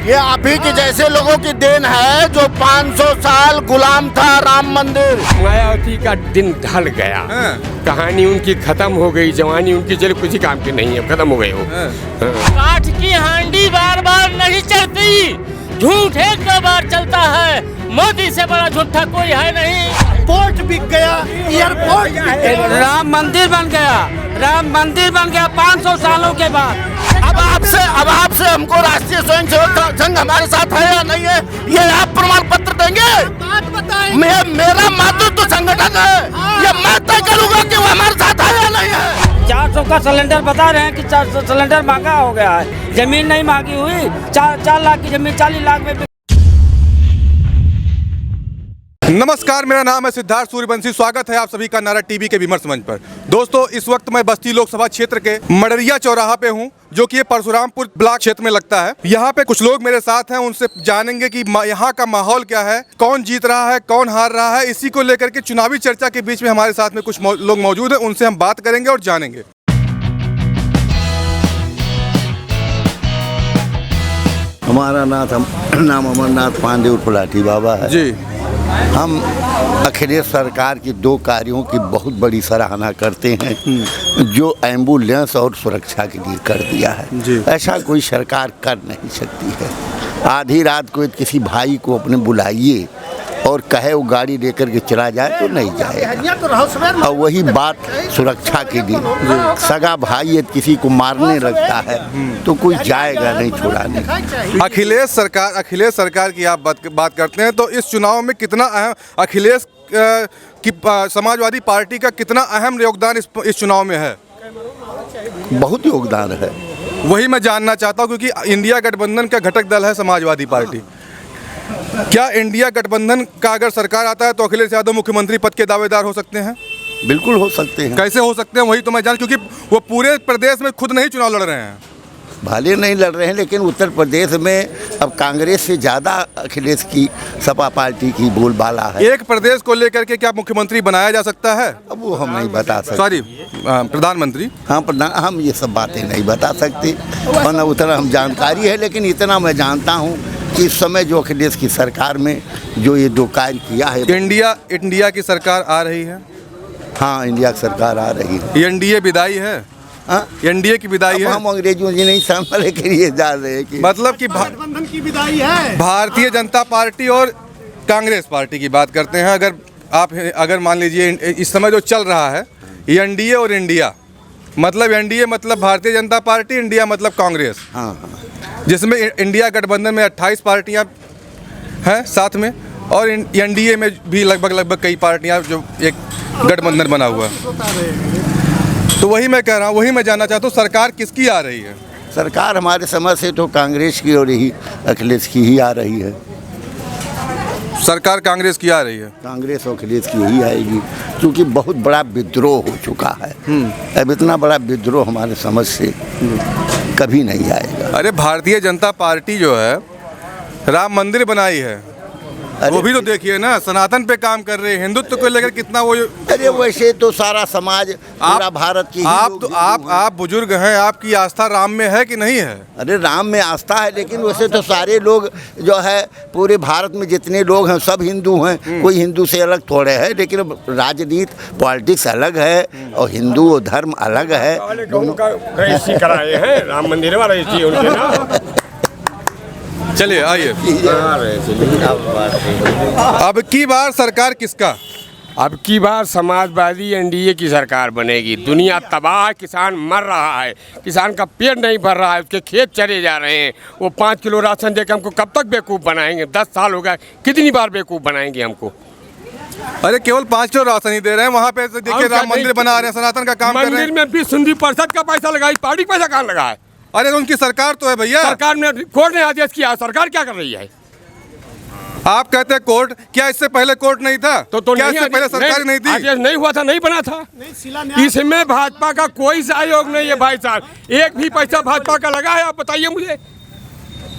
ये आप ही के जैसे लोगों की देन है जो 500 साल गुलाम था राम मंदिर। मायावती का दिन ढल गया। कहानी उनकी खत्म हो गई, जवानी उनकी चल किसी काम की नहीं है, खत्म हो गई हो। काठ की हांडी बार बार नहीं चलती, झूठ एक दो बार चलता है, मोदी से बड़ा झूठा कोई है नहीं। पोर्ट बिक गया, एयरपोर्ट बिक गया, राम मंदिर बन गया, राम मंदिर बन गया 500 सालों के बाद। अब आपसे हमको राष्ट्रीय स्वयंसेवक संघ हमारे साथ है या नहीं है, ये आप प्रमाण पत्र देंगे? बात बताएं। मेरा मातृत्व संगठन है, ये मैं तय करूंगा कि वो हमारे साथ है या नहीं है। 400 का सिलेंडर बता रहे हैं कि 400 सिलेंडर महंगा हो गया है, जमीन नहीं मांगी हुई, 4 लाख की जमीन 40 लाख में। नमस्कार, मेरा नाम है सिद्धार्थ सूर्यवंशी। स्वागत है आप सभी का नारा टीवी के विमर्श मंच पर। दोस्तों, इस वक्त मैं बस्ती लोकसभा क्षेत्र के मडरिया चौराहा पे हूँ, जो कि ये परशुरामपुर ब्लॉक क्षेत्र में लगता है। यहाँ पे कुछ लोग मेरे साथ हैं, उनसे जानेंगे कि यहाँ का माहौल क्या है, कौन जीत रहा है, कौन हार रहा है। इसी को लेकर के चुनावी चर्चा के बीच में हमारे साथ में कुछ लोग मौजूद हैं, उनसे हम बात करेंगे और जानेंगे। हमारा नाम अमरनाथ पांडे उर्फ लाठी बाबा है जी। हम अखिलेश सरकार की 2 कार्यों की बहुत बड़ी सराहना करते हैं, जो एम्बुलेंस और सुरक्षा के लिए कर दिया है जी। ऐसा कोई सरकार कर नहीं सकती है। आधी रात को किसी भाई को अपने बुलाइए और कहे वो गाड़ी लेकर के चला जाए तो नहीं जाएगा। और वही बात सुरक्षा के लिए, सगा भाई यदि किसी को मारने लगता है तो कोई जाएगा नहीं छुड़ाने। अखिलेश सरकार की आप बात करते हैं, तो इस चुनाव में कितना अहम अखिलेश की समाजवादी पार्टी का कितना अहम योगदान इस चुनाव में है? बहुत योगदान है। वही मैं जानना चाहता हूं, क्योंकि इंडिया गठबंधन का घटक दल है समाजवादी पार्टी। क्या इंडिया गठबंधन का अगर सरकार आता है तो अखिलेश यादव मुख्यमंत्री पद के दावेदार हो सकते हैं? बिल्कुल हो सकते हैं। कैसे हो सकते हैं, वही तो मैं जान, क्योंकि वो पूरे प्रदेश में खुद नहीं चुनाव लड़ रहे हैं। भले नहीं लड़ रहे हैं, लेकिन उत्तर प्रदेश में अब कांग्रेस से ज़्यादा अखिलेश की सपा पार्टी की बोलबाला है। एक प्रदेश को लेकर के क्या मुख्यमंत्री बनाया जा सकता है? अब वो हम नहीं बता सकते। सॉरी, प्रधानमंत्री। हाँ, हम ये सब बातें नहीं बता सकते, वरना उतना हम जानकारी है। लेकिन इतना मैं जानता हूँ कि इस समय जो अखिलेश की सरकार में जो ये 2 कार्य किया है। इंडिया की सरकार आ रही है। हाँ, इंडिया की सरकार आ रही है। एनडीए विदाई है। हाँ? एनडीए की विदाई है। हम अंग्रेजों जी नहीं समझ के लिए जा रहे हैं कि मतलब कि गठबंधन की विदाई है। भारतीय जनता पार्टी और कांग्रेस पार्टी की बात करते हैं। अगर मान लीजिए इस समय जो चल रहा है एनडीए और इंडिया, मतलब एनडीए मतलब भारतीय जनता पार्टी, इंडिया मतलब कांग्रेस। हाँ, जिसमें इंडिया गठबंधन में 28 पार्टियां हैं साथ में, और एनडीए में भी लगभग कई पार्टियां, जो एक गठबंधन बना हुआ है। तो वही मैं कह रहा हूँ, वही मैं जानना चाहता हूँ, सरकार किसकी आ रही है? सरकार हमारे समझ से तो कांग्रेस की और यही अखिलेश की ही आ रही है। सरकार कांग्रेस की आ रही है। कांग्रेस और अखिलेश की यही आएगी, क्योंकि बहुत बड़ा विद्रोह हो चुका है। अब इतना बड़ा विद्रोह हमारे समझ से कभी नहीं आएगा। अरे भारतीय जनता पार्टी जो है राम मंदिर बनाई है, वो भी तो देखिए ना, सनातन पे काम कर रहे हैं, हिंदुत्व को लेकर कितना वो। अरे वैसे तो सारा समाज पूरा भारत की आप बुजुर्ग हैं, आपकी आस्था राम में है कि नहीं है? अरे राम में आस्था है, लेकिन वैसे तो सारे लोग जो है पूरे भारत में जितने लोग हैं सब हिंदू हैं। कोई हिंदू से अलग थोड़े है, लेकिन राजनीति पॉलिटिक्स अलग है और हिंदू धर्म अलग है। कराए हैं राम मंदिर वाले उनके ना। चलिए आइए, अब की बार सरकार किसका? अब की बार समाजवादी एनडीए की सरकार बनेगी। दुनिया तबाह, किसान मर रहा है, किसान का पेट नहीं भर रहा है, उसके खेत चले जा रहे हैं। वो 5 किलो राशन देकर हमको कब तक बेवकूफ़ बनाएंगे? 10 साल हो गए, कितनी बार बेवकूफ़ बनाएंगे हमको? अरे केवल 5 किलो राशन ही दे रहे हैं, वहाँ पे देखिए राम मंदिर बना रहे हैं, सनातन का काम कर रहे हैं। मंदिर में भी सुंदी परिषद का पैसा लगाई, पार्टी पैसा कहाँ लगा है? अरे उनकी सरकार तो है भैया। सरकार ने, कोर्ट ने आदेश किया, सरकार क्या कर रही है? आप कहते हैं कोर्ट, क्या इससे पहले कोर्ट नहीं था? तो क्या इससे पहले सरकार नहीं थी? आदेश नहीं हुआ था, नहीं बना था। इसमें भाजपा का कोई सहयोग नहीं है भाई साहब। एक भी पैसा भाजपा का लगा है? आप बताइए मुझे।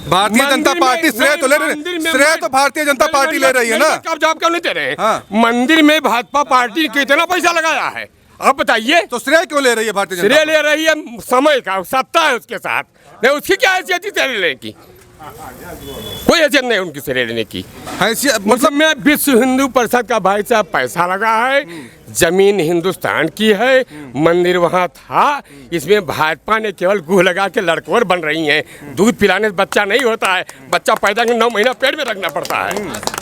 भारतीय जनता पार्टी श्रेय तो ले रही है, श्रेय तो भारतीय जनता पार्टी ले रही है ना। आप जवाब क्यों नहीं दे रहे हैं? हाँ। मंदिर में भाजपा पार्टी कितना पैसा लगाया है आप बताइए। तो श्रेय क्यों ले रही है भारतीय जनता? श्रेय ले रही है समय का, सत्ता है उसके साथ, नहीं उसकी क्या हैसियत है लेने की? कोई हैसियत नहीं उनकी से लेने की। हैसियत मतलब मैं विश्व हिंदू परिषद का भाई साहब पैसा लगा है, जमीन हिंदुस्तान की है, मंदिर वहाँ था, इसमें भाजपा ने केवल गुह लगा के लड़कोर बन रही हैं। दूध पिलाने से बच्चा नहीं होता है, बच्चा पैदा के 9 महीना पेट में रखना पड़ता है।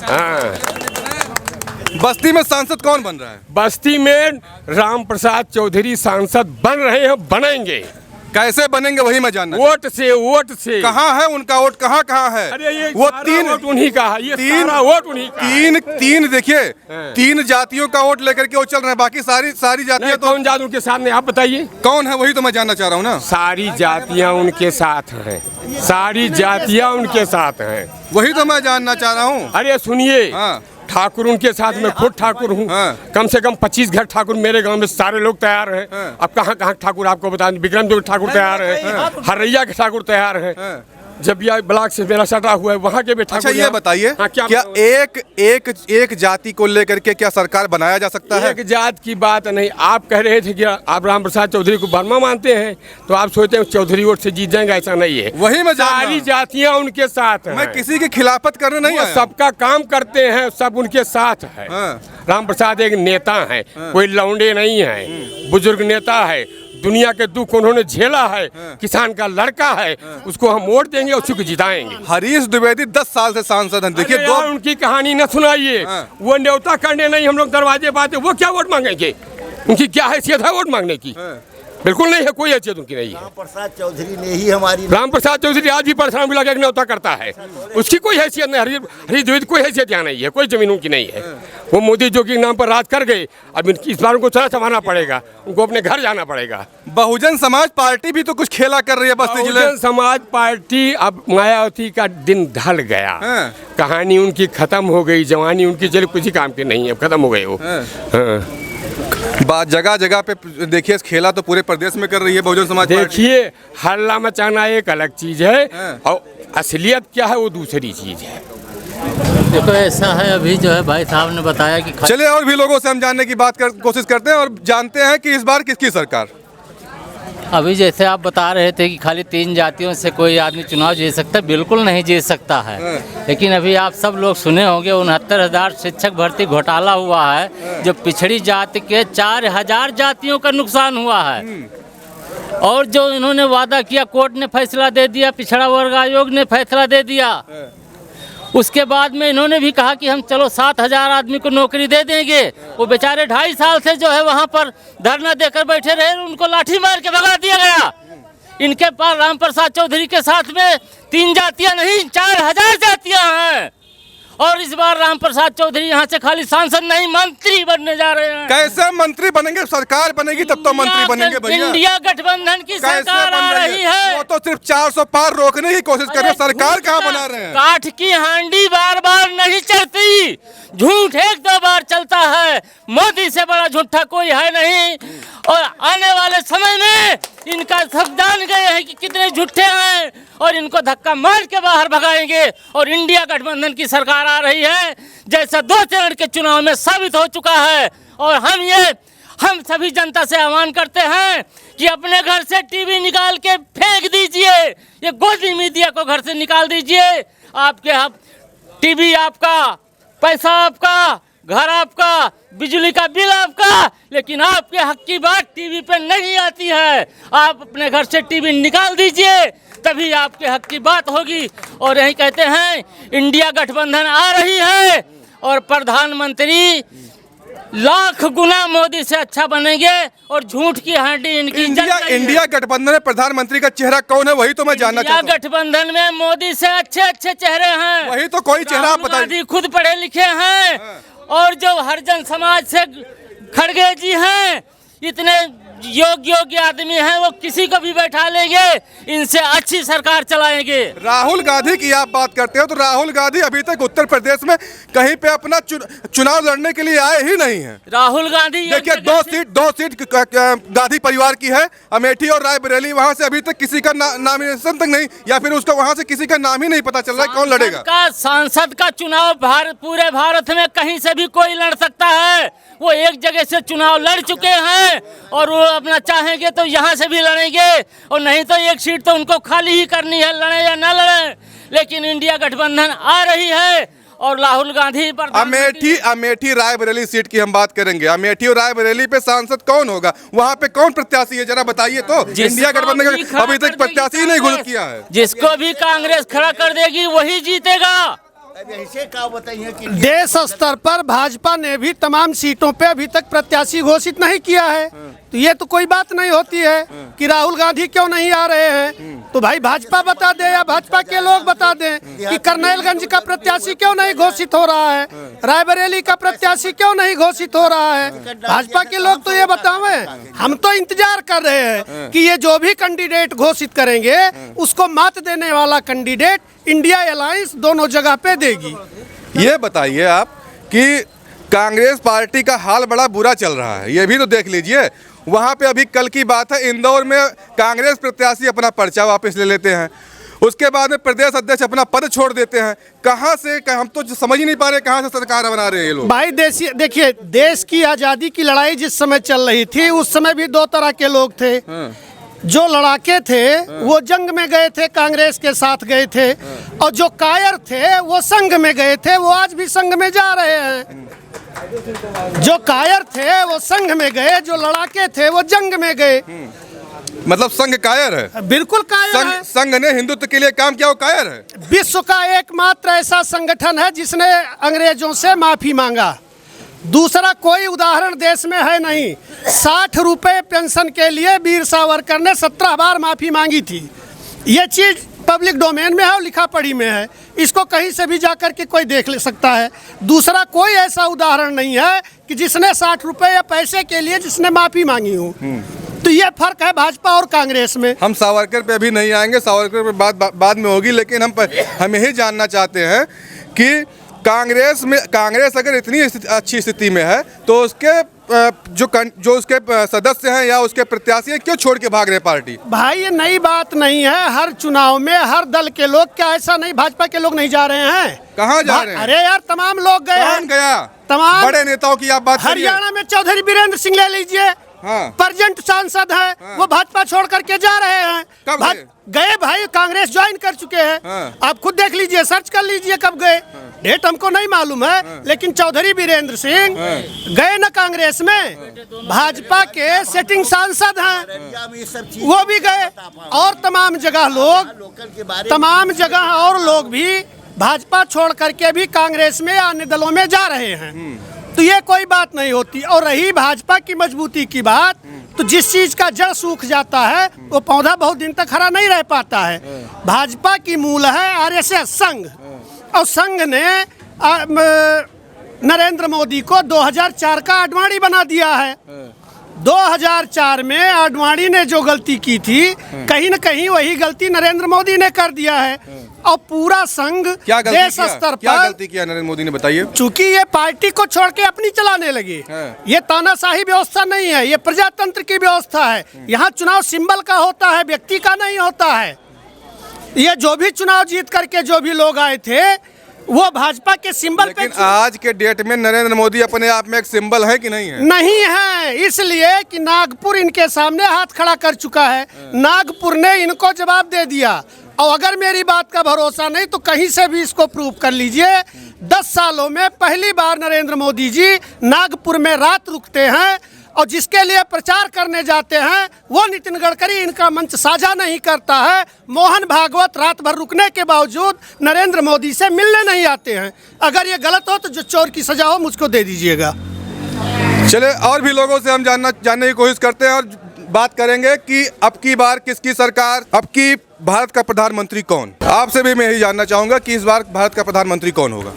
हाँ, बस्ती में सांसद कौन बन रहा है? बस्ती में राम प्रसाद चौधरी सांसद बन रहे हैं, बनेंगे। कैसे बनेंगे वही मैं जानना। वोट से। कहाँ है उनका वोट? कहाँ कहाँ है? अरे ये वो सारा तीन वोट उन्हीं का है, ये तीन सारा वोट उन्हीं का है। तीन देखिए, 3 जातियों का वोट लेकर के वो चल रहे हैं, बाकी सारी जातियां नहीं, तो कौन जात उनके साथ नहीं, आप बताइए। कौन है वही तो मैं जानना चाह रहा हूँ ना। सारी जातियां उनके साथ हैं, सारी जातियां उनके साथ हैं। वही तो मैं जानना चाह रहा हूँ। अरे सुनिए, हाँ। ठाकुर उनके साथ, मैं खुद ठाकुर हूँ। हाँ। कम से कम 25 घर ठाकुर मेरे गांव में सारे लोग तैयार हैं। हाँ। अब कहाँ कहाँ ठाकुर आपको बता दें, विक्रम जो ठाकुर तैयार है, हरैया के ठाकुर तैयार है, जब यह ब्लॉक से मेरा सटा हुआ है वहाँ के भी ठाकुर। अच्छा ये बताइए, हाँ, क्या एक जाति को लेकर के क्या सरकार बनाया जा सकता है? एक जात की बात नहीं। आप कह रहे थे कि आप राम प्रसाद चौधरी को वर्मा मानते हैं, तो आप सोचते हैं चौधरी वोट से जीत जाएंगे, ऐसा नहीं है। वही मैं जान रहा सारी हूं। जातियां उनके साथ हैं। मैं किसी की खिलाफत करने नहीं वो आया। सबका काम करते हैं, सब उनके साथ है। हाँ। राम प्रसाद एक नेता है, कोई लौंडे नहीं है, बुजुर्ग नेता है, दुनिया के दुख उन्होंने झेला है, किसान का लड़का है, उसको हम वोट देंगे, उसी को जिताएंगे। हरीश द्विवेदी 10 साल से सांसद हैं। देखिए अरे यार, उनकी कहानी न सुनाइए। वो न्योता करने नहीं हम लोग दरवाजे पाते, वो क्या वोट मांगेंगे? उनकी क्या हैसियत है वोट मांगने की? बिल्कुल नहीं है, कोई हैसियत उनकी नहीं है। राम प्रसाद चौधरी ने ही हमारी राम प्रसाद चौधरी आज भी परशुराम मिला के न्योता करता है, उसकी कोई हैसियत नहीं। हरीश द्विवेदी कोई हैसियत यहाँ नहीं है, कोई जमीन उनकी नहीं है। वो मोदी जो के नाम पर राज कर गए, अब इस बार उनको चला संभालना पड़ेगा, उनको अपने घर जाना पड़ेगा। बहुजन समाज पार्टी भी तो कुछ खेला कर रही है बस्ती जिले। बहुजन समाज पार्टी, अब मायावती का दिन ढल गया, कहानी उनकी खत्म हो गई, जवानी उनकी चली किसी काम की नहीं है, खत्म हो गए वो। बात जगह जगह पे देखिए, खेला तो पूरे प्रदेश में कर रही है बहुजन समाज पार्टी। देखिए, हल्ला मचाना एक अलग चीज है और असलियत क्या है वो दूसरी चीज है। देखो ऐसा है, अभी जो है भाई साहब ने बताया कि चलिए और भी लोगों से हम जानने की कोशिश करते हैं और जानते हैं कि इस बार किसकी सरकार। अभी जैसे आप बता रहे थे कि खाली 3 जातियों से कोई आदमी चुनाव जीत सकता है, बिल्कुल नहीं जीत सकता है। लेकिन अभी आप सब लोग सुने होंगे 69,000 शिक्षक भर्ती घोटाला हुआ है, जो पिछड़ी जाति के 4,000 जातियों का नुकसान हुआ है। और जो इन्होंने वादा किया, कोर्ट ने फैसला दे दिया, पिछड़ा वर्ग आयोग ने फैसला दे दिया। उसके बाद में इन्होंने भी कहा कि हम चलो 7,000 आदमी को नौकरी दे देंगे। वो बेचारे 2.5 साल से जो है वहाँ पर धरना देकर बैठे रहे, उनको लाठी मार के भगा दिया गया। इनके पास राम प्रसाद चौधरी के साथ में 3 जातियाँ नहीं, 4,000 जातियाँ हैं। और इस बार राम प्रसाद चौधरी यहाँ से खाली सांसद नहीं, मंत्री बनने जा रहे हैं। कैसे मंत्री बनेंगे? सरकार बनेगी तब तो मंत्री बनेंगे भैया। इंडिया गठबंधन की सरकार आ रही है। वो तो सिर्फ 400 पार रोकने की कोशिश कर रहे हैं, सरकार कहाँ बना रहे हैं? काठ की हांडी बार बार नहीं चलती, झूठ 1-2 बार चलता है। मोदी से बड़ा झूठा कोई है नहीं। और आने वाले समय में इनका सब जान गए हैं कि कितने झूठे हैं, और इनको धक्का मार के बाहर भगाएंगे। और इंडिया गठबंधन की सरकार आ रही है, जैसा 2 चरण के चुनाव में साबित हो चुका है। और हम सभी जनता से आह्वान करते हैं कि अपने घर से टीवी निकाल के फेंक दीजिए, ये गोदी मीडिया को घर से निकाल दीजिए। आपके टीवी आपका, पैसा आपका, घर आपका, बिजली का बिल आपका, लेकिन आपके हक की बात टीवी पे नहीं आती है। आप अपने घर से टीवी निकाल दीजिए, तभी आपके हक की बात होगी। और यही कहते हैं, इंडिया गठबंधन आ रही है और प्रधानमंत्री लाख गुना मोदी से अच्छा बनेंगे। और झूठ की हांडी इनकी इंडिया गठबंधन में प्रधानमंत्री का चेहरा कौन है वही तो मैं जानना चाहता हूं। गठबंधन में मोदी से अच्छे चेहरे हैं, वही तो कोई चेहरा आप बताइए। खुद पढ़े लिखे हैं। और जो हरिजन समाज से खड़गे जी हैं, इतने योग्य आदमी हैं, वो किसी को भी बैठा लेंगे, इनसे अच्छी सरकार चलाएंगे। राहुल गांधी की आप बात करते हो तो राहुल गांधी अभी तक उत्तर प्रदेश में कहीं पे अपना चुनाव लड़ने के लिए आए ही नहीं हैं। राहुल गांधी देखिए 2 सीट गांधी परिवार की है, अमेठी और रायबरेली। वहां से अभी तक किसी का नॉमिनेशन तक नहीं, या फिर उसका वहां से किसी का नाम ही नहीं पता चल रहा है कौन लड़ेगा। सांसद का चुनाव पूरे भारत में कहीं से भी कोई लड़ सकता है। वो एक जगह से चुनाव लड़ चुके हैं और वो अपना चाहेंगे तो यहाँ से भी लड़ेंगे, और नहीं तो एक सीट तो उनको खाली ही करनी है, लड़े या ना लड़े। लेकिन इंडिया गठबंधन आ रही है और राहुल गांधी अमेठी रायबरेली सीट की हम बात करेंगे। अमेठी और रायबरेली पे सांसद कौन होगा, वहाँ पे कौन प्रत्याशी है, जरा बताइए तो। इंडिया गठबंधन का अभी तक प्रत्याशी नहीं घोषित किया है। जिसको भी कांग्रेस खड़ा कर देगी वही जीतेगा। देश स्तर पर भाजपा ने भी तमाम सीटों पे अभी तक प्रत्याशी घोषित नहीं किया है, तो ये तो कोई बात नहीं होती है कि राहुल गांधी क्यों नहीं आ रहे हैं। तो भाई भाजपा बता दे या भाजपा के लोग बता दें कि करनैलगंज का प्रत्याशी क्यों नहीं घोषित हो रहा है, रायबरेली का प्रत्याशी क्यों नहीं घोषित हो रहा है। भाजपा के लोग तो ये बतावें। हम तो इंतजार कर रहे हैं कि ये जो भी कैंडिडेट घोषित करेंगे उसको मात देने वाला कैंडिडेट इंडिया अलायंस दोनों जगह पे देगी। ये बताइए आप कि कांग्रेस पार्टी का हाल बड़ा बुरा चल रहा है, ये भी तो देख लीजिए। वहाँ पे अभी कल की बात है, इंदौर में कांग्रेस प्रत्याशी अपना पर्चा वापस ले लेते हैं, उसके बाद में प्रदेश अध्यक्ष अपना पद छोड़ देते हैं। कहाँ से, हम तो समझ ही नहीं पा रहे कहाँ से सरकार बना रहे हैं ये लोग। भाई देखिए, देश की आज़ादी की लड़ाई जिस समय चल रही थी उस समय भी दो तरह के लोग थे। जो लड़ाके थे वो जंग में गए थे, कांग्रेस के साथ गए थे, और जो कायर थे वो संघ में गए थे, वो आज भी संघ में जा रहे हैं। जो कायर थे वो संघ में गए, जो लड़ाके थे वो जंग में गए। मतलब संघ कायर है? बिल्कुल कायर है। संघ ने हिंदुत्व के लिए काम किया, वो कायर है। विश्व का एकमात्र ऐसा संगठन है जिसने अंग्रेजों से माफी मांगा, दूसरा कोई उदाहरण देश में है नहीं। 60 रुपए पेंशन के लिए वीर सावरकर ने 17 बार माफी मांगी थी। ये चीज पब्लिक डोमेन में है और लिखा पढ़ी में है, इसको कहीं से भी जाकर के कोई देख ले सकता है। दूसरा कोई ऐसा उदाहरण नहीं है कि जिसने 60 रुपए या पैसे के लिए जिसने माफी मांगी हो। तो ये फर्क है भाजपा और कांग्रेस में। हम सावरकर पे अभी नहीं आएंगे, सावरकर पे बाद में होगी, लेकिन हम यही जानना चाहते हैं कि कांग्रेस अगर इतनी अच्छी स्थिति में है तो उसके जो उसके सदस्य हैं या उसके प्रत्याशी हैं क्यों छोड़ के भाग रहे पार्टी। भाई ये नई बात नहीं है, हर चुनाव में हर दल के लोग, क्या ऐसा नहीं भाजपा के लोग नहीं जा रहे हैं? कहाँ जा रहे हैं? अरे यार तमाम लोग गए हैं। गया तमाम बड़े नेताओं की आप बात करिए। हरियाणा में चौधरी बीरेंद्र सिंह ले लीजिए, प्रेजेंट सांसद है, वो भाजपा छोड़ करके जा रहे हैं। कब गए भाई? कांग्रेस ज्वाइन कर चुके हैं। आप खुद देख लीजिए, सर्च कर लीजिए कब गए। डेट हमको नहीं मालूम है, लेकिन चौधरी बीरेंद्र सिंह गए ना कांग्रेस में, भाजपा के सिटिंग सांसद हैं, वो भी गए। और तमाम जगह और लोग भी भाजपा छोड़ करके भी कांग्रेस में अन्य दलों में जा रहे हैं। तो ये कोई बात नहीं होती। और रही भाजपा की मजबूती की बात, तो जिस चीज का जड़ सूख जाता है वो पौधा बहुत दिन तक हरा नहीं रह पाता है। भाजपा की मूल है आरएसएस संघ, और संघ ने नरेंद्र मोदी को 2004 का आडवाणी बना दिया है। 2004 में आडवाणी ने जो गलती की थी, कहीं न कहीं वही गलती नरेंद्र मोदी ने कर दिया है। और पूरा संघ देश स्तर पर क्या गलती किया नरेंद्र मोदी ने, बताइए। चूंकि ये पार्टी को छोड़ के अपनी चलाने लगे, ये तानाशाही व्यवस्था नहीं है, ये प्रजातंत्र की व्यवस्था है। यहाँ चुनाव सिंबल का होता है, व्यक्ति का नहीं होता है। ये जो भी चुनाव जीत करके जो भी लोग आए थे वो भाजपा के सिंबल पे। आज के डेट में नरेंद्र मोदी अपने आप में एक सिंबल है कि नहीं है? नहीं है, इसलिए कि नागपुर इनके सामने हाथ खड़ा कर चुका है। नागपुर ने इनको जवाब दे दिया। और अगर मेरी बात का भरोसा नहीं तो कहीं से भी इसको प्रूव कर लीजिए। 10 सालों में पहली बार नरेंद्र मोदी जी नागपुर में रात रुकते हैं, और जिसके लिए प्रचार करने जाते हैं वो नितिन गडकरी इनका मंच साझा नहीं करता है। मोहन भागवत रात भर रुकने के बावजूद नरेंद्र मोदी से मिलने नहीं आते हैं। अगर ये गलत हो तो जो चोर की सजा हो मुझको दे दीजिएगा। चले और भी लोगों से हम जानने की कोशिश करते हैं और बात करेंगे कि अब की बार किसकी सरकार, अब की भारत का प्रधानमंत्री कौन। आपसे भी मैं यही जानना चाहूँगा कि इस बार भारत का प्रधानमंत्री कौन होगा।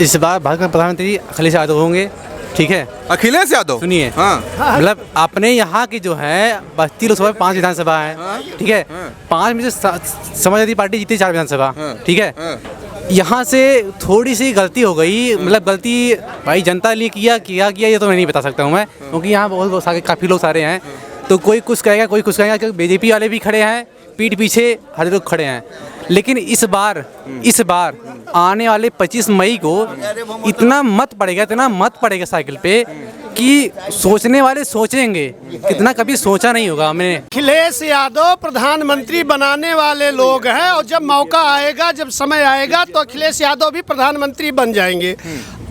इस बार भारत का प्रधानमंत्री अखिलेश यादव होंगे। ठीक है, अखिलेश यादव। सुनिए, मतलब अपने यहाँ की जो है बस्ती लोकसभा 5 विधानसभा है। ठीक है, 5 में से समाजवादी पार्टी जीती 4 विधानसभा। ठीक है, यहाँ से थोड़ी सी गलती हो गई, मतलब गलती भाई जनता ने किया ये तो मैं नहीं बता सकता हूँ मैं, क्योंकि यहाँ बहुत सारे काफ़ी लोग सारे हैं। तो कोई कुछ कहेगा, कोई कुछ कहेगा, क्योंकि बीजेपी वाले भी खड़े हैं, पीठ पीछे हर लोग खड़े हैं। लेकिन इस बार आने वाले 25 मई को इतना मत पड़ेगा साइकिल पे कि सोचने वाले सोचेंगे, कितना कभी सोचा नहीं होगा हमने। अखिलेश यादव प्रधानमंत्री बनाने वाले लोग हैं और जब मौका आएगा, जब समय आएगा तो अखिलेश यादव भी प्रधानमंत्री बन जाएंगे।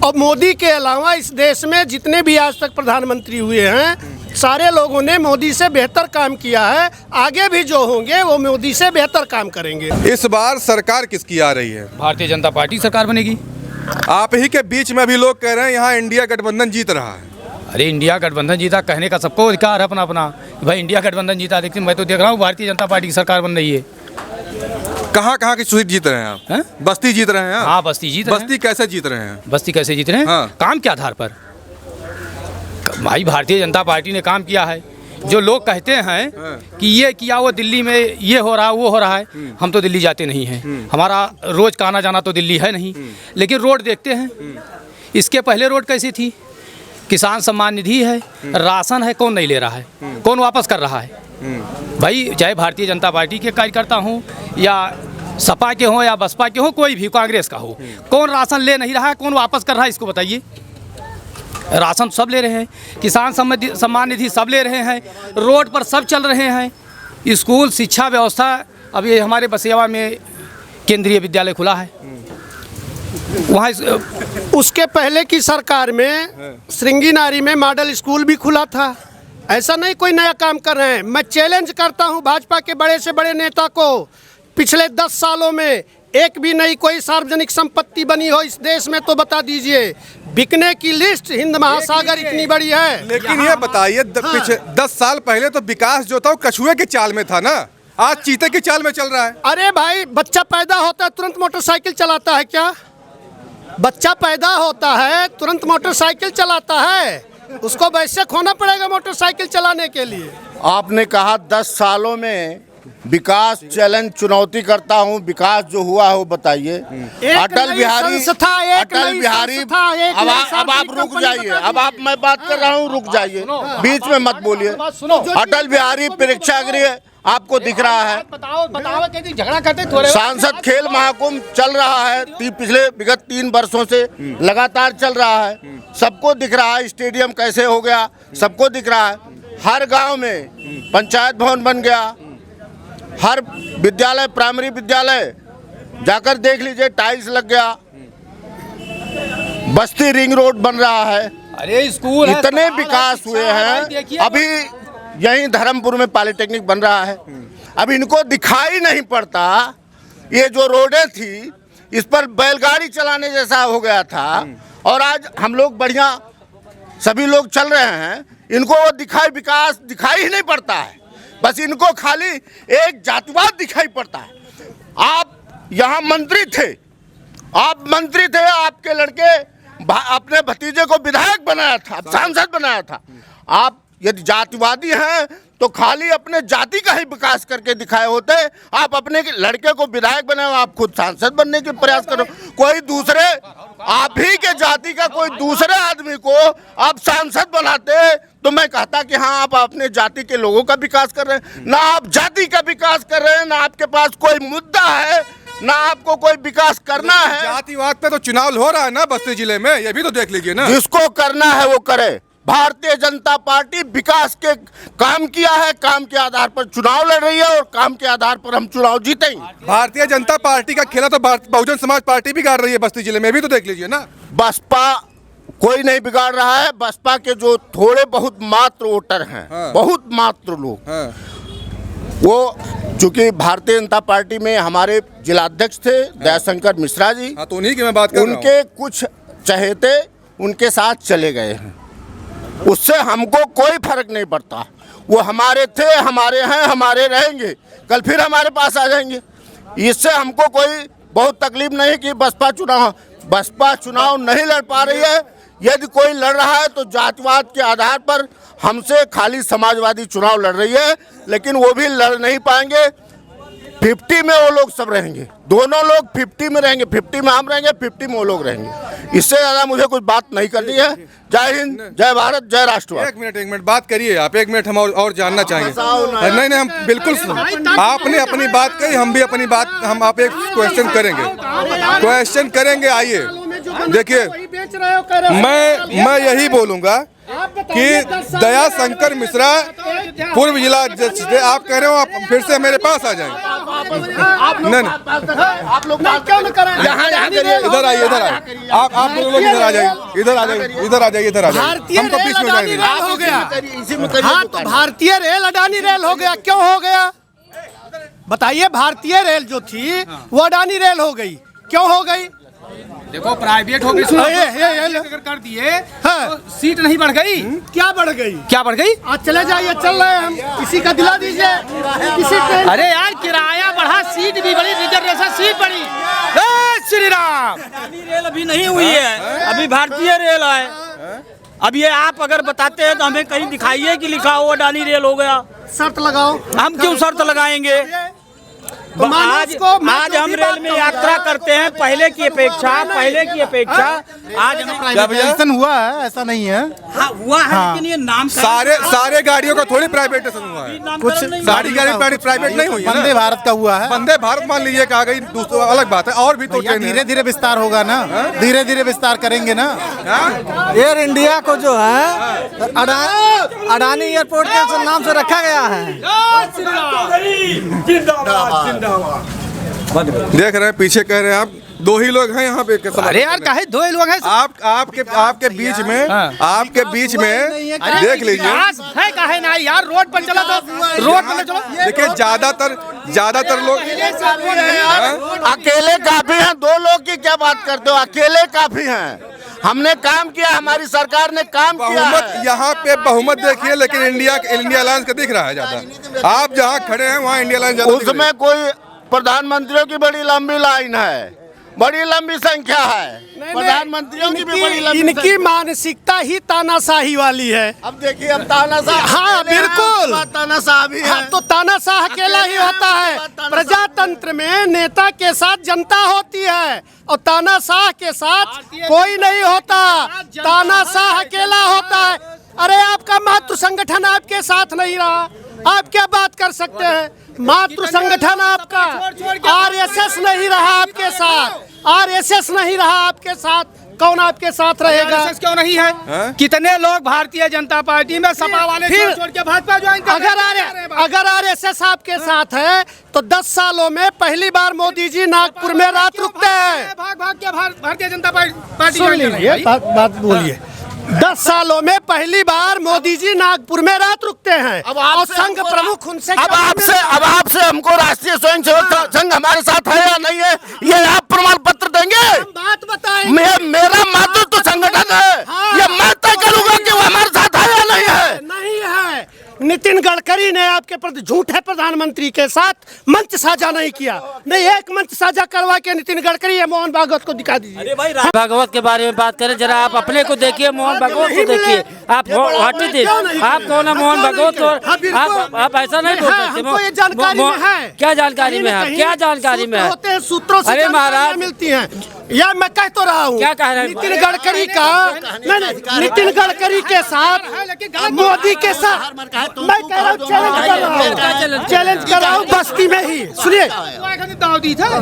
और मोदी के अलावा इस देश में जितने भी आज तक प्रधानमंत्री हुए हैं सारे लोगों ने मोदी से बेहतर काम किया है। आगे भी जो होंगे वो मोदी से बेहतर काम करेंगे। इस बार सरकार किसकी आ रही है? भारतीय जनता पार्टी सरकार बनेगी। आप ही के बीच में अभी लोग कह रहे हैं यहाँ इंडिया गठबंधन जीत रहा है। अरे इंडिया गठबंधन जीता कहने का सबको अधिकार है अपना अपना, भाई इंडिया गठबंधन जीता, लेकिन मैं तो देख रहा हूँ भारतीय जनता पार्टी की सरकार बन रही है। कहाँ कहाँ की सीट जीत रहे हैं आप? हैं? बस्ती जीत रहे हैं आप? हाँ बस्ती जीत रहे हैं। बस्ती कैसे जीत रहे हैं? बस्ती कैसे जीत रहे हैं? हाँ। काम के आधार पर। भाई भारतीय जनता पार्टी ने काम किया है। जो लोग कहते हैं कि ये किया वो दिल्ली में ये हो रहा वो हो रहा है, हम तो दिल्ली जाते नहीं हैं, हमारा रोज का आना जाना तो दिल्ली है नहीं, लेकिन रोड देखते हैं। इसके पहले रोड कैसी थी? किसान सम्मान निधि है, राशन है, कौन नहीं ले रहा है, कौन वापस कर रहा है? भाई चाहे भारतीय जनता पार्टी के कार्यकर्ता हों या सपा के हों या बसपा के हों, कोई भी कांग्रेस का हो, कौन राशन ले नहीं रहा है, कौन वापस कर रहा है, इसको बताइए। राशन सब ले रहे हैं, किसान सम्मान निधि सब ले रहे हैं, रोड पर सब चल रहे हैं। स्कूल शिक्षा व्यवस्था, अब ये हमारे बसियावा में केंद्रीय विद्यालय खुला है, वहाँ उसके पहले की सरकार में श्रृंगीनारी में मॉडल स्कूल भी खुला था। ऐसा नहीं कोई नया काम कर रहे हैं। मैं चैलेंज करता हूं भाजपा के बड़े से बड़े नेता को, पिछले 10 सालों में एक भी नई कोई सार्वजनिक संपत्ति बनी हो इस देश में तो बता दीजिए। बिकने की लिस्ट हिंद महासागर इतनी बड़ी है। लेकिन ये बताइए पीछे 10 साल पहले तो विकास जो था वो कछुए के चाल में था ना, आज चीते की चाल में चल रहा है। अरे भाई बच्चा पैदा होता है तुरंत मोटरसाइकिल चलाता है क्या? बच्चा पैदा होता है तुरंत मोटरसाइकिल चलाता है, उसको वैसे खोना पड़ेगा मोटरसाइकिल चलाने के लिए। आपने कहा 10 सालों में विकास चैलेंज चुनौती करता हूं, विकास जो हुआ है वो बताइए। अटल बिहारी अब आप रुक जाइए, अब आप मैं बात कर रहा हूं, रुक जाइए, बीच में मत बोलिए। अटल बिहारी प्रेक्षागृह आपको दिख रहा है, बताओ कि झगड़ा करते थोड़े। सांसद खेल महाकुंभ चल रहा है, पिछले विगत 3 वर्षों से लगातार चल रहा है, सबको दिख रहा है। स्टेडियम कैसे हो गया सबको दिख रहा है। हर गांव में पंचायत भवन बन गया, हर विद्यालय प्राइमरी विद्यालय जाकर देख लीजिए टाइल्स लग गया, बस्ती रिंग रोड बन रहा है। अरे स्कूल इतने विकास हुए हैं। अभी यहीं धर्मपुर में पॉलिटेक्निक बन रहा है। अब इनको दिखाई नहीं पड़ता, ये जो रोडें थी इस पर बैलगाड़ी चलाने जैसा हो गया था, और आज हम लोग बढ़िया सभी लोग चल रहे हैं, इनको वो विकास दिखाई ही नहीं पड़ता है। बस इनको खाली एक जातिवाद दिखाई पड़ता है। आप यहाँ मंत्री थे, आपके लड़के अपने भतीजे को विधायक बनाया था, सांसद बनाया था। आप यदि जातिवादी हैं तो खाली अपने जाति का ही विकास करके दिखाए होते। आप अपने लड़के को विधायक बनाओ, आप खुद सांसद बनने के प्रयास करो। कोई दूसरे आप ही के जाति का कोई दूसरे आदमी को आप सांसद बनाते तो मैं कहता कि हाँ आप अपने जाति के लोगों का विकास कर रहे हैं। ना आप जाति का विकास कर रहे हैं, ना आपके पास कोई मुद्दा है, ना आपको कोई विकास करना है। जातिवाद पे तो चुनाव हो रहा है ना बस्ती जिले में, ये भी तो देख लीजिए ना। जिसको करना है वो करे। भारतीय जनता पार्टी विकास के काम किया है, काम के आधार पर चुनाव लड़ रही है और काम के आधार पर हम चुनाव जीतेंगे। भारतीय जनता पार्टी का खेला तो बहुजन समाज पार्टी बिगाड़ रही है बस्ती जिले में, भी तो देख लीजिए ना। बसपा कोई नहीं बिगाड़ रहा है। बसपा के जो थोड़े बहुत मात्र वोटर हैं, बहुत मात्र लोग, वो चूंकि भारतीय जनता पार्टी में हमारे जिलाध्यक्ष थे दयाशंकर मिश्रा जी, तो उन्हीं की मैं बात कर रहा हूं। उनके कुछ चहेते उनके साथ चले गए हैं, उससे हमको कोई फर्क नहीं पड़ता। वो हमारे थे, हमारे हैं, हमारे रहेंगे, कल फिर हमारे पास आ जाएंगे। इससे हमको कोई बहुत तकलीफ नहीं कि बसपा चुनाव नहीं लड़ पा रही है। यदि कोई लड़ रहा है तो जातिवाद के आधार पर हमसे खाली समाजवादी चुनाव लड़ रही है, लेकिन वो भी लड़ नहीं पाएंगे। 50 में वो लोग सब रहेंगे, दोनों लोग 50 में रहेंगे, 50 में हम रहेंगे, 50 में वो लोग रहेंगे। इससे ज़्यादा मुझे कुछ बात नहीं करनी है। जय हिंद, जय भारत, जय राष्ट्रवाद। एक मिनट बात करिए आप, 1 मिनट हम और जानना चाहेंगे। नहीं हम बिल्कुल, आपने अपनी बात कही, हम भी अपनी बात, हम आप एक क्वेश्चन करेंगे। आइए देखिए, मैं यही बोलूँगा कि दया शंकर मिश्रा पूर्व जिला जज थे। आप कह रहे हो आप फिर से मेरे पास आ जाएं। नहीं, आप लोग क्यों न करें? इधर आइए, इधर आइए। आप लोग इधर आ जाइए, इधर आ जाइए, इधर आ जाइए, इधर आ जाइए। भारतीय हमको रेल बीच में अडानी जाएंगे। रेल हो गया। हाँ, तो भारतीय रेल अडानी रेल हो गया। क्यों हो गया बताइए? भारतीय रेल जो थी वो अडानी रेल हो गई। क्यों हो गई? देखो प्राइवेट हो गई, अगर कर दिए तो सीट नहीं बढ़ गई। क्या बढ़ गई? क्या बढ़ गई? आज चले जाइए, चल रहे हैं हम। किसी का दिला दीजिए। किसी ट्रेन अरे यार किराया बढ़ा, सीट भी बढ़ी, रिजर्वेशन सीट बढ़ी। श्री राम। रेल अभी नहीं हुई है, अभी भारतीय रेल है। अब ये आप अगर बताते हैं तो हमें कहीं दिखाइए कि लिखा हो अडानी रेल हो गया। शर्त लगाओ। हम क्यों शर्त लगाएंगे? तो आज हम रेल में यात्रा करते हैं पहले की अपेक्षा आज प्राइवेटाइजेशन हुआ है, ऐसा नहीं है। हाँ हुआ है, लेकिन ये नाम सारे गाड़ियों का थोड़ी प्राइवेटाइजेशन हुआ है। कुछ सारी गाड़ी प्राइवेट नहीं हुई है ना। वंदे भारत का हुआ है। वंदे भारत मान लीजिए कहा गई, दूसरा अलग बात है। और भी तो ट्रेन धीरे धीरे विस्तार होगा ना, धीरे धीरे विस्तार करेंगे ना। एयर इंडिया को जो है अडानी एयरपोर्ट के नाम से रखा गया है। देख रहे हैं पीछे, कह रहे हैं आप दो ही लोग हैं यहाँ पे। अरे यार काहे दो ही लोग हैं? आपके बीच में, आपके बीच में देख लीजिए है काहे ना यार, रोड पर चला तो रोड पर चलो। देखिए ज्यादातर लोग अकेले काफी हैं। दो लोग की क्या बात करते हो? अकेले काफी हैं। हमने काम किया, हमारी सरकार ने काम किया बहुमत यहाँ पे बहुमत देखिए, लेकिन इंडिया अलायंस का दिख रहा है ज्यादा। आप जहाँ खड़े हैं वहाँ इंडिया अलायंस ज्यादा। उसमें कोई प्रधानमंत्रियों की बड़ी लंबी लाइन है, बड़ी लंबी संख्या है प्रधानमंत्रियों की भी बड़ी लंबी। इनकी मानसिकता ही तानाशाही वाली है। अब देखिए, अब तानाशाह। हाँ बिल्कुल, तानाशाह भी है। तो तानाशाह अकेला ही होता है। प्रजातंत्र में नेता के साथ जनता होती है और तानाशाह के साथ कोई नहीं होता। तानाशाह अकेला होता है। अरे आपका मातृ संगठन आपके साथ नहीं रहा, आप क्या बात कर सकते हैं? मातृ संगठन आपका आरएसएस नहीं रहा आपके साथ, आरएसएस नहीं रहा आपके साथ, कौन आपके साथ रहेगा? क्यों नहीं है? कितने लोग भारतीय जनता पार्टी में सपा वाले छोड़ के भाजपा ज्वाइन कर रहे हैं? अगर आरएसएस आपके साथ है तो 10 सालों में पहली बार मोदी जी नागपुर में रात रुकते हैं। भाग के भारतीय जनता पार्टी सुन लीजिए, बात बोलिए। 10 सालों में पहली बार मोदी जी नागपुर में रात रुकते हैं और संघ प्रमुख उनसे अब आपसे हमको राष्ट्रीय स्वयंसेवक संघ हमारे साथ है या नहीं है, ये आप प्रमाण पत्र देंगे? बात बताएंगे। मेरा मातृत्व संगठन है, ये मैं तय करूंगा कि वो हमारे साथ है या नहीं है। नहीं है। नितिन गडकरी ने आपके प्रति झूठे प्रधानमंत्री के साथ मंच साझा नहीं किया। नहीं, एक मंच साझा करवा के नितिन गडकरी या मोहन भागवत को दिखा दीजिए। अरे भाई भागवत के बारे में बात करें जरा, आप अपने को देखिए, मोहन भागवत को देखिए। आप हटी दे, आप कौन है मोहन भागवत को? आप ऐसा नहीं बोल सकते। जानकारी में है। क्या जानकारी में है? क्या जानकारी में है? सूत्रों से अरे महाराज मिलती हैं। या मैं कह तो रहा हूँ, क्या कह रहे हैं? नितिन गडकरी का नहीं, नितिन गडकरी के साथ मोदी के साथ मैं कह रहा हूँ, चैलेंज कर रहा हूँ। बस्ती में ही सुनिए,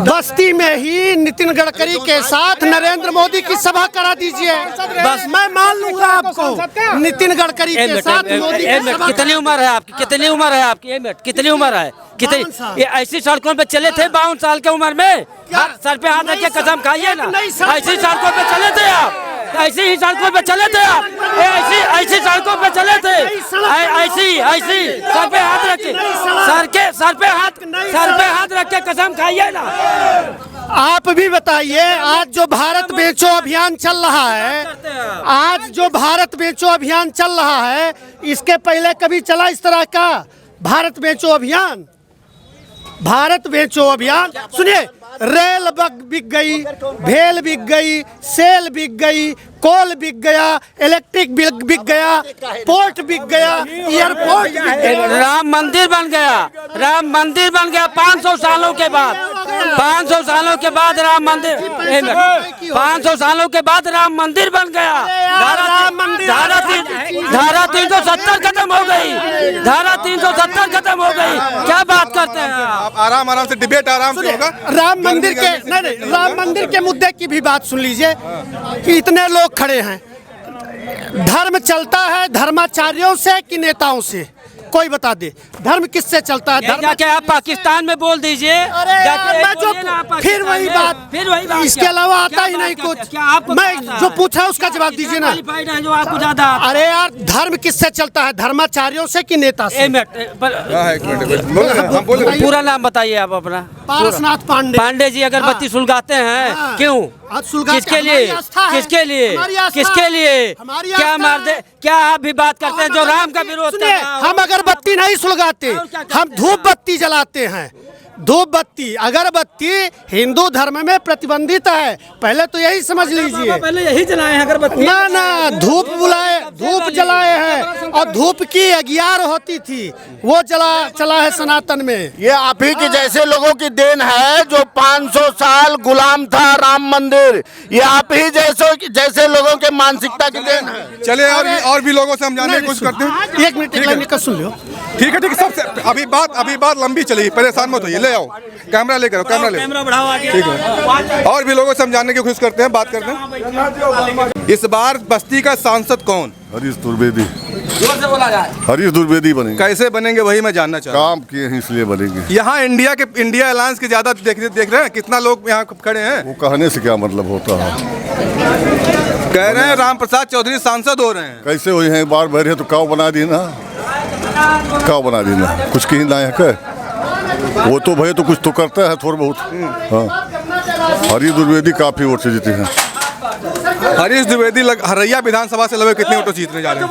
बस्ती में ही नितिन गडकरी के साथ नरेंद्र मोदी की सभा करा दीजिए, बस मैं मान लूंगा आपको। नितिन गडकरी के साथ मोदी की सभा। कितनी उम्र है आपकी? कितनी उम्र है आपकी? एक मिनट, कितनी उम्र है? कितनी? ये ऐसी सड़कों पे चले थे 52 साल की उम्र में? सर पे हाथ रख के कसम खाइए ना, ऐसी सड़कों पे चले थे आप? ऐसी ही सड़कों पे चले थे आप? ऐसी सड़कों पे चले थे? ऐसी सर पे हाथ रख के, सर पे हाथ रख के कसम खाइए ना। आप भी बताइए, आज जो भारत बेचो अभियान चल रहा है, आज जो भारत बेचो अभियान चल रहा है, इसके पहले कभी चला इस तरह का भारत बेचो अभियान? भारत बेचो अभियान सुनिए, रेल बिक गई, भेल बिक गई, सेल बिक गई, कोल बिक गया, इलेक्ट्रिक बिक गया, पोर्ट बिक गया, एयरपोर्ट बिक गया। राम मंदिर बन गया, राम मंदिर बन गया 500 सालों के बाद। 500 सालों के बाद राम मंदिर, 500 सालों के बाद राम मंदिर बन गया। धारा 370 खत्म हो गई, धारा 370 खत्म हो गई। क्या बात करते हैं आप? आराम से डिबेट आराम से होगा। राम मंदिर के नहीं, राम मंदिर के मुद्दे की भी बात सुन लीजिए कि इतने लोग खड़े हैं, धर्म चलता है धर्माचार्यों से कि नेताओं से? कोई बता दे, धर्म किससे चलता है? धर्म जाके आप पाकिस्तान में बोल दीजिए। अरे यार, मैं जो फिर वही बात, इसके अलावा आता ही नहीं कुछ। मैं जो पूछा उसका जवाब दीजिए ना। जो आपको ज्यादा अरे यार, धर्म किससे चलता है? धर्माचार्यों से कि नेता से? पूरा नाम बताइए आप अपना। पारसनाथ पांडे। पांडे जी अगरबत्ती सुलगाते हैं, क्यों? किसके लिए? किसके लिए? किसके लिए? क्या मार दे? क्या आप भी बात करते हैं जो राम का विरोध कर रहा हो? हम अगरबत्ती नहीं सुलगाते, हम धूप बत्ती जलाते हैं। धूप बत्ती, अगरबत्ती हिंदू धर्म में प्रतिबंधित है, पहले तो यही समझ लीजिए। पहले यही जलाए हैं अगरबत्ती। ना धूप बुलाए, धूप जलाए हैं, और धूप की 11 होती थी, वो चला है सनातन में। ये आप ही के जैसे लोगों की देन है जो 500 साल गुलाम था राम मंदिर। ये आप ही जैसे लोगों के मानसिकता की देन है। चले और भी लोगों से हम जानने की कोशिश करते हैं। एक मिनट सुन लो। ठीक है सबसे अभी बात लंबी चलेगी, परेशान मत होइए। ले आओ कैमरा, लेकर आओ कैमरा बढ़ाओ आगे। ठीक है, और भी लोगों से समझाने की कोशिश करते हैं, बात करते हैं। इस बार बस्ती का सांसद कौन? हरीश द्विवेदी। जोर से बोला जाए। हरीश द्विवेदी बनेंगे। कैसे बनेंगे वही मैं जानना चाहता हूँ। काम किए हैं इसलिए बनेंगे। यहाँ इंडिया अलायंस के ज्यादा देख रहे हैं, कितना लोग यहाँ खड़े हैं। वो कहने से क्या मतलब होता है? कह रहे हैं राम प्रसाद चौधरी सांसद हो रहे हैं। कैसे हुए हैं? एक बार बैठे तो काव बना दी ना, काव बना दी ना, कुछ कहीं ना है क्या? वो तो भाई तो कुछ तो करता है थोड़ा बहुत। हाँ, हरीश द्विवेदी काफी वोट से जीते हैं। हरीश द्विवेदी हरैया विधानसभा से लगभग कितने वोटों जीतने जा रहे हैं?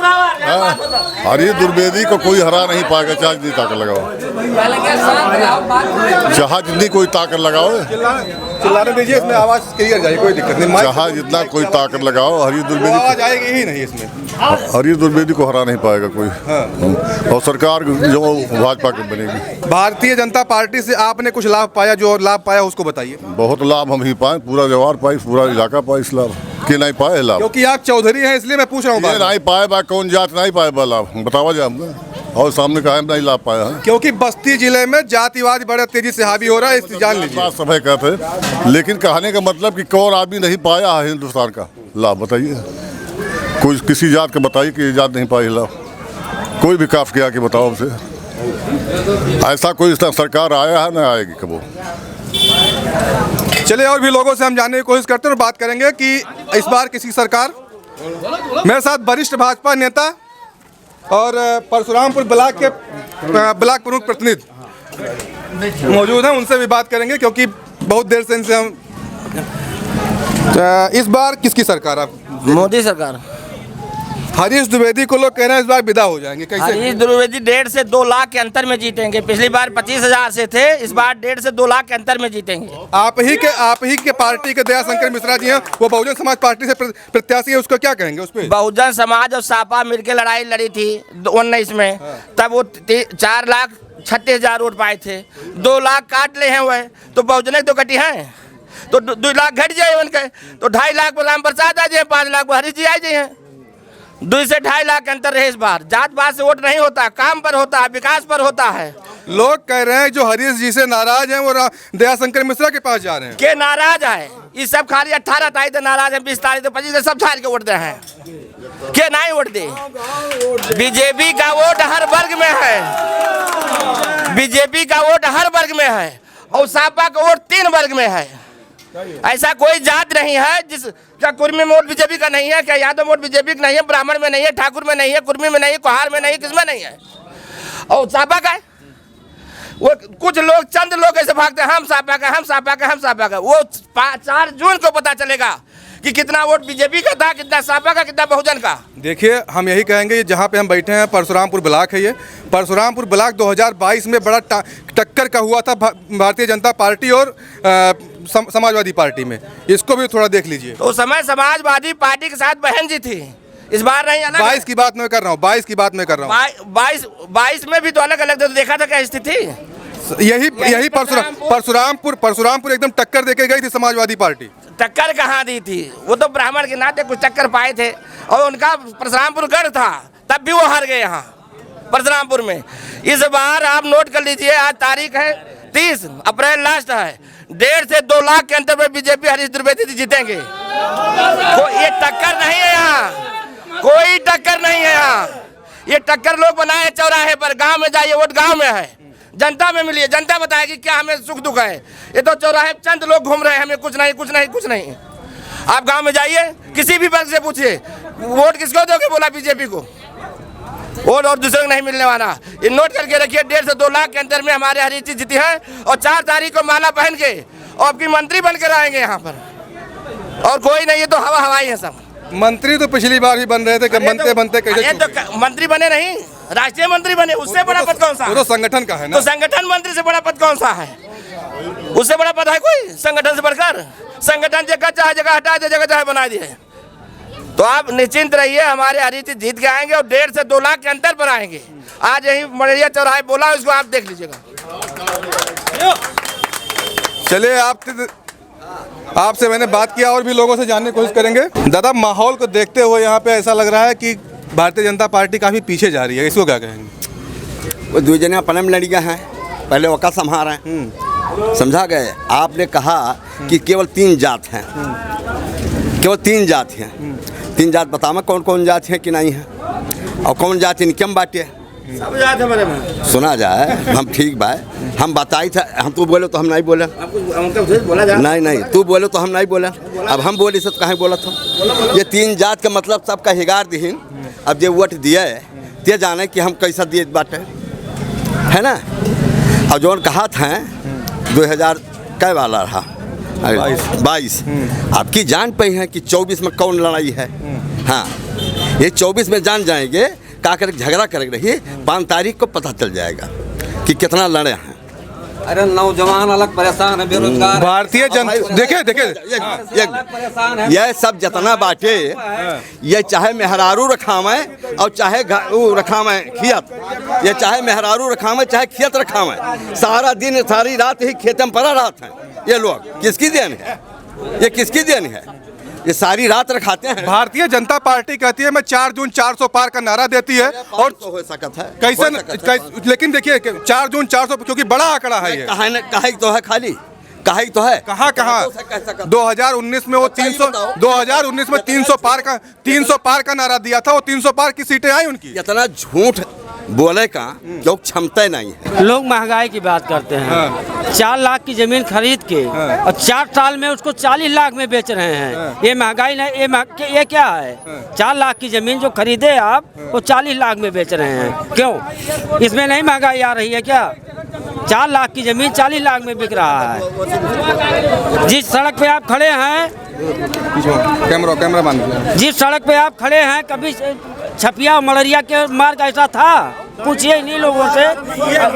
हरीश द्विवेदी को कोई हरा नहीं पाएगा, चाहे जितनी ताकत लगाओ, चाहे जितनी कोई ताकत लगाओ। चिल्लाने दीजिए, इसमें आवाज क्लियर जाए, कोई दिक्कत नहीं। चाहे जितना कोई ताकत लगाओ, हरीश द्विवेदी आवाज आएगी ही नहीं इसमें। हरीश द्विवेदी को हरा नहीं पाएगा कोई। और सरकार जो भाजपा की बनेगी। भारतीय जनता पार्टी से आपने कुछ लाभ पाया? जो लाभ पाया उसको बताइए। बहुत लाभ हम ही पाए, पूरा जवार पाई, पूरा इलाका पाई इस लाभ के नहीं पाए लाभ। क्योंकि आप चौधरी हैं इसलिए मैं पूछ रहा हूँ। नहीं पाए बा, कौन जात नहीं पाए बा लाभ बतावा जाए हमने, और सामने कहा नहीं लाभ पाया है। क्योंकि बस्ती जिले में जातिवाद बड़ा तेजी से हावी हो रहा है, इस जान लीजिए। बात समय कहते, लेकिन कहने का मतलब कि कौन आदमी नहीं पाया है हिंदुस्तान का लाभ? बताइए कोई किसी जात का बताइए कि जात नहीं पाई लाभ। कोई भी काफ किया कि बताओ हमसे। ऐसा कोई सरकार आया है ना आएगी कबो। चलिए और भी लोगों से हम जानने की कोशिश करते हैं और बात करेंगे कि इस बार किसी सरकार। मेरे साथ वरिष्ठ भाजपा नेता और परशुरामपुर ब्लॉक के ब्लॉक प्रमुख प्रतिनिधि मौजूद हैं, उनसे भी बात करेंगे क्योंकि बहुत देर से इनसे हम। इस बार किसकी सरकार? आप? मोदी सरकार। हरीश द्विवेदी को लोग कह रहे हैं इस बार विदा हो जाएंगे, कैसे? हरीश द्विवेदी 1.5 से 2 लाख के अंतर में जीतेंगे। पिछली बार 25,000 से थे, इस बार 1.5 से 2 लाख के अंतर में जीतेंगे। आप ही के पार्टी के दयाशंकर मिश्रा जी हैं, वो बहुजन समाज पार्टी से प्रत्याशी है, उसको क्या कहेंगे उस पर? बहुजन समाज और सापा मिलकर लड़ाई लड़ी थी 19 में, तब वो 4,36,000 वोट पाए थे। 2 लाख काट ले हैं वह, तो बहुजन तो कटी हैं, तो 2 लाख घट जाए उनके, तो 2.5 लाख पर राम प्रसाद आ जाए, 5 लाख पर हरीश जी आ जाए। 2 से 2.5 लाख के अंतर रहे इस बार। जात पात से वोट नहीं होता, काम पर होता है, विकास पर होता है। लोग कह रहे हैं जो हरीश जी से नाराज हैं वो दयाशंकर मिश्रा के पास जा रहे हैं। के नाराज है? ये सब खाली 18 तारीख नाराज है, 20 तारीख 25 सब छाड़ के वोट दे हैं। के नहीं वोट दे? बीजेपी का वोट हर वर्ग में है, बीजेपी का वोट हर वर्ग में है, और सापा का वोट 3 वर्ग में है। ऐसा कोई जात नहीं है जिस क्या कुर्मी में वोट बीजेपी का नहीं है? क्या यादव वोट बीजेपी का नहीं है? ब्राह्मण में नहीं है, ठाकुर में नहीं है, कुर्मी में नहीं है, कुहार में नहीं है, किसमें नहीं है? और सापा का वो कुछ लोग, चंद लोग ऐसे भागते हैं, हम सापा का, हम सापा का, हम सापा का। वो 4 जून को पता चलेगा कि कितना वोट बीजेपी का था, कितना सापा का, कितना बहुजन का। देखिए हम यही कहेंगे, जहाँ पे हम बैठे हैं परशुरामपुर ब्लॉक है। ये परशुरामपुर ब्लॉक 2022 में बड़ा टक्कर का हुआ था भारतीय जनता पार्टी और समाजवादी पार्टी में। इसको भी थोड़ा देख लीजिए। तो उस समय समाजवादी पार्टी के साथ बहन जी थी, इस बार नहीं अलग। 22 की बात मैं कर रहा हूँ, 22 की बात मैं कर रहा हूँ। 22 में भी तो अलग अलग, तो देखा था क्या स्थिति। यही परशुरामपुर एकदम टक्कर देके गई थी समाजवादी पार्टी। टक्कर कहाँ दी थी? वो तो ब्राह्मण के नाते कुछ टक्कर पाए थे, और उनका परशुरामपुर गढ़ था, तब भी वो हार गए यहाँ परशुरामपुर में। इस बार आप नोट कर लीजिए, आज तारीख है 30 अप्रैल लास्ट है, 1.5 से 2 लाख के अंतर में बीजेपी हरीश द्विवेदी जीतेंगे। तो ये टक्कर नहीं है यहाँ, कोई टक्कर नहीं है यहाँ। ये टक्कर लोग बनाए चौराहे पर, गांव में जाइए, वोट गांव में है, जनता में मिलिए, जनता बताएगी क्या हमें सुख दुख है। ये तो चौराहे चंद लोग घूम रहे हैं, हमें कुछ नहीं कुछ नहीं कुछ नहीं। आप गांव में जाइए, किसी भी वर्ग से पूछिए वोट किसको दोगे, बोला बीजेपी को। वोट और दूसरे को नहीं मिलने वाला। ये नोट करके रखिए, 1.5 से 2 लाख के अंदर में हमारे हरी चीज जीती है और 4 तारीख को माला पहन के और आपकी मंत्री बनकर आएंगे यहाँ पर, और कोई नहीं, ये तो हवा हवाई है सब। मंत्री तो पिछली बार भी बन रहे थे, बनते बनते कैसे तो मंत्री बने नहीं, राष्ट्रीय मंत्री बने, उससे बड़ा पद कौन सा? वो तो संगठन का है ना। तो संगठन मंत्री से बड़ा पद कौन सा है? उससे बड़ा पद है कोई संगठन से बढ़कर? संगठन जगह चाहे जगह हटा दे, जगह चाहे बना दिए। तो आप निश्चिंत रहिए, हमारे हरीश जीत के आएंगे और 1.5 से 2 लाख के अंतर पर आएंगे। आज यही मड़रिया चौराहे बोला, उसको आप देख लीजिएगा। चलिए आपसे मैंने बात किया, और भी लोगों से जानने की कोशिश करेंगे। दादा, माहौल को देखते हुए यहाँ पे ऐसा लग रहा है कि भारतीय जनता पार्टी काफ़ी पीछे जा रही है, इसको क्या कहेंगे? वो 2 जना पनम लड़िया हैं, पहले वक़्त संभाल रहे हैं, समझा गए। आपने कहा कि केवल 3 जात हैं, केवल 3 जात हैं। 3 जात बताओ कौन कौन जात है कि नहीं है, और कौन जात इनकम बाटे सब जात है मेरे में। सुना जाए हम ठीक भाई, हम बताई था, हम तू बोले तो हम नहीं बोले, बोला जाए नहीं तू बोले तो हम नहीं बोले, अब हम बोले से तो कहीं बोला था। ये 3 जात का मतलब सबका हिगार दीन। अब जो वोट दिए ते जाने कि हम कैसा दिए बाटे, है ना। और जो कहा था 2000 कै वाला रहा 22, आपकी जान पाई है कि 24 में कौन लड़ाई है। हाँ, ये 24 में जान जाएंगे, का कर झगड़ा कर रही, 5 तारीख को पता चल जाएगा कि कितना लड़े हैं। अरे नौजवान अलग परेशान है, बेरोजगार भारतीय जनता देखे यह सब जितना बाटे, ये चाहे मेहरारू रखावे और चाहे रखावे खियत, ये चाहे मेहरारू रखावे चाहे खियत रखावे, सारा दिन सारी रात ही खेत में पड़ा रहते हैं। ये लोग किसकी देन है? ये किसकी देन है? ये सारी रात रखाते हैं। भारतीय जनता पार्टी कहती है मैं 4 जून 400 पार का नारा देती है, और तो हो सकता है कैसे लेकिन देखिए 4 जून 400 क्योंकि बड़ा आंकड़ा है ये। कहा तो है, खाली कहा तो है, कहाँ 2019 में वो 300 2019 में 300 पार का नारा दिया था, वो 300 पार की सीटें आई उनकी। इतना झूठ बोले का जो क्षमता नहीं है। लोग महंगाई की बात करते हैं। 4 लाख की जमीन खरीद के और 4 साल में उसको 40 लाख में बेच रहे हैं। ये महंगाई नहीं, ये क्या है? 4 लाख की जमीन जो खरीदे आप, वो 40 लाख में बेच रहे हैं। क्यों? इसमें नहीं महंगाई आ रही है क्या? 4 लाख की जमीन 40 लाख में बिक रहा है। जिस सड़क पे आप खड़े हैं, कैमरा बंद, जिस सड़क पे आप खड़े हैं, कभी छपिया मड़रिया के मार्ग ऐसा था? पूछिए इन्हीं लोगों से,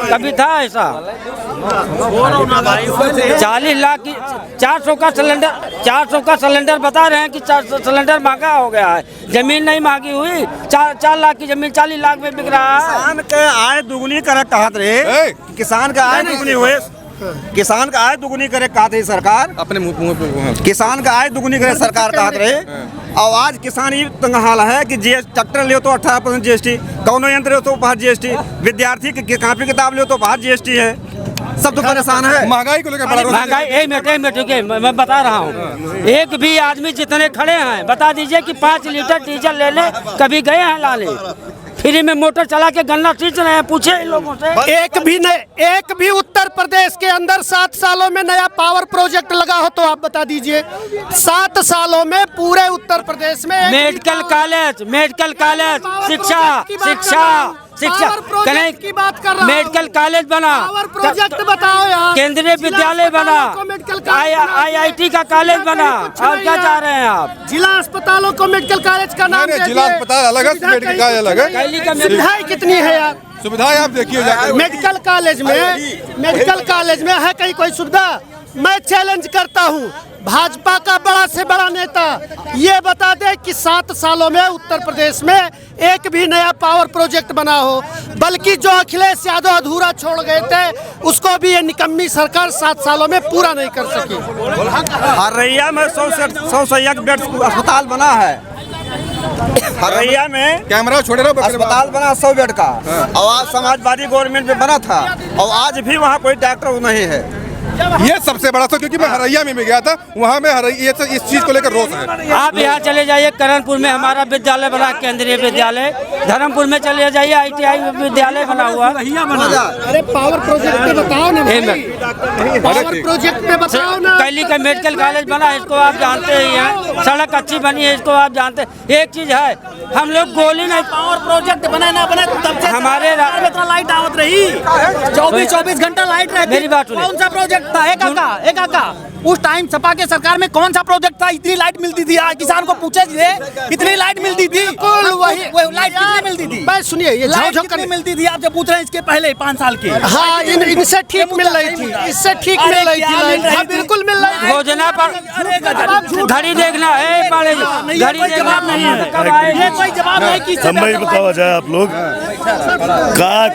कभी था ऐसा? 40 लाख की 400 का सिलेंडर बता रहे हैं कि 400 सिलेंडर महंगा हो गया है। जमीन नहीं महंगी हुई, 4 लाख की जमीन 40 लाख में बिक रहा है। किसान के आय दुगनी करे कहत रहे, किसान का आय दुगनी हुए, किसान का आय दुगनी करे कहत रही सरकार, अपने मुंह पे किसान का आय दुगनी करे सरकार कहत रहे। और आज किसान ये तंग हाल है कि ट्रैक्टर ले तो 18% GST, कौनो यंत्र ले तो बाहर GST, विद्यार्थी की कॉपी किताब ले तो बाहर GST है। सब तो परेशान है महंगाई को लेकर। महंगाई एक मिनट मैं बता रहा हूँ। एक भी आदमी जितने खड़े हैं बता दीजिए कि 5 लीटर डीजल ले ले, कभी गए हैं लाले? फ्री में मोटर चला के गन्ना सींच रहे हैं, पूछे इन लोगों से। एक भी उत्तर प्रदेश के अंदर 7 सालों में नया पावर प्रोजेक्ट लगा हो तो आप बता दीजिए। 7 सालों में पूरे उत्तर प्रदेश में मेडिकल कॉलेज, शिक्षा की बात कर रहा हूं। मेडिकल कॉलेज बना, पावर प्रोजेक्ट बताओ यार, केंद्रीय विद्यालय बना, IIT का कॉलेज बना, और क्या चाह रहे हैं आप? जिला अस्पतालों को मेडिकल कॉलेज का नाम दे दिए। जिला अस्पताल अलग है, मेडिकल कॉलेज अलग है। सुविधाएं कितनी है यार? सुविधाएं आप देखिए जाकर। मेडिकल कॉलेज में है कहीं कोई सुविधा? मैं चैलेंज करता हूं, भाजपा का बड़ा से बड़ा नेता ये बता दे कि 7 सालों में उत्तर प्रदेश में एक भी नया पावर प्रोजेक्ट बना हो, बल्कि जो अखिलेश यादव अधूरा छोड़ गए थे उसको भी ये निकम्मी सरकार 7 सालों में पूरा नहीं कर सकी। हरैया में 100 से 1 बेड अस्पताल बना है। हरैया में कैमरा छोड़े रहो, अस्पताल बना 100 बेड का, और आज समाजवादी गवर्नमेंट में बना था, और आज भी वहाँ कोई डॉक्टर नहीं है। ये सबसे बड़ा सा, क्योंकि मैं हरैया में भी गया था, वहाँ में हरैया इस चीज को लेकर रोष है। आप यहाँ चले जाइए, करणपुर में हमारा विद्यालय बना, केंद्रीय विद्यालय। धर्मपुर में चले जाइए, ITI विद्यालय बना हुआ। अरे पावर प्रोजेक्ट पे बताओ ना भाई। पावर प्रोजेक्ट पे बताओ ना। दिल्ली का मेडिकल कॉलेज बना, इसको आप जानते ही हैं। सड़क अच्छी बनी है, इसको आप जानते हैं। एक चीज है, हम लोग गोली नहीं, पावर प्रोजेक्ट बने ना बने तब से हमारे इतना लाइट आवत रही, 24 घंटा लाइट रहती। मेरी बात सुनिए। कौन सा प्रोजेक्ट था? एक काका उस टाइम सपा के सरकार में कौन सा प्रोजेक्ट था? इतनी लाइट मिलती थी? आज किसान को पूछे इतनी लाइट मिलती थी? वही लाइट कितनी मिलती थी? बस सुनिए, ये लाइट कितनी मिलती थी? आप जब पूछ रहे हैं इसके पहले 5 साल के। हाँ, इनसे ठीक मिल रही थी, इससे ठीक मिल रही थी लाइट। हाँ, बिल्कुल मिल रही थी। योजना पर घड़ी देखना है, घड़ी देखना नहीं है, कब आए कोई जवाब नहीं की। समय बतावा जाए आप लोग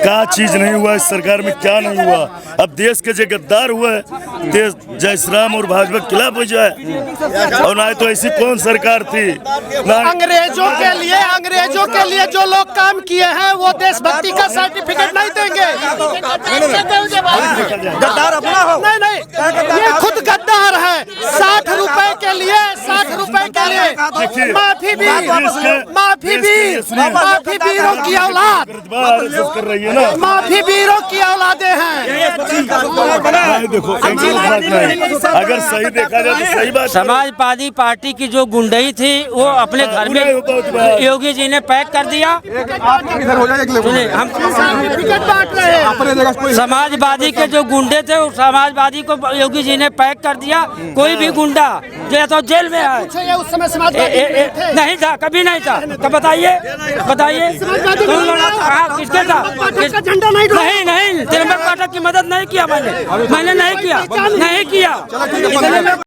का चीज नहीं हुआ इस सरकार में, क्या नहीं हुआ। अब देश के जो गद्दार हुआ है, देश जय श्री राम और भाजपा के खिलाफ हो जाए, और ना तो ऐसी कौन सरकार थी। अंग्रेजों के लिए जो लोग काम किए हैं वो देशभक्ति का सर्टिफिकेट नहीं देंगे। गद्दार अपना हो। नहीं, ये खुद गद्दार है। 60 रुपए के लिए माफी वीरों की औलाद, कर रही है ना, माफी वीरों की औलादे हैं। देखो अगर सही देखा जाए तो सही बात। समाजवादी पार्टी की जो गुंडई थी वो अपने घर में योगी जी ने पैक कर दिया। सुनिए, हम समाजवादी के जो गुंडे थे, उस समाजवादी को योगी जी ने पैक कर दिया। कोई भी गुंडा जो तो जेल में है। उस समय समाजवादी नहीं था, कभी नहीं था। तो बताइए किसके था? झंडा नहीं, त्रिभंग पाठक की मदद नहीं किया मैंने नहीं किया।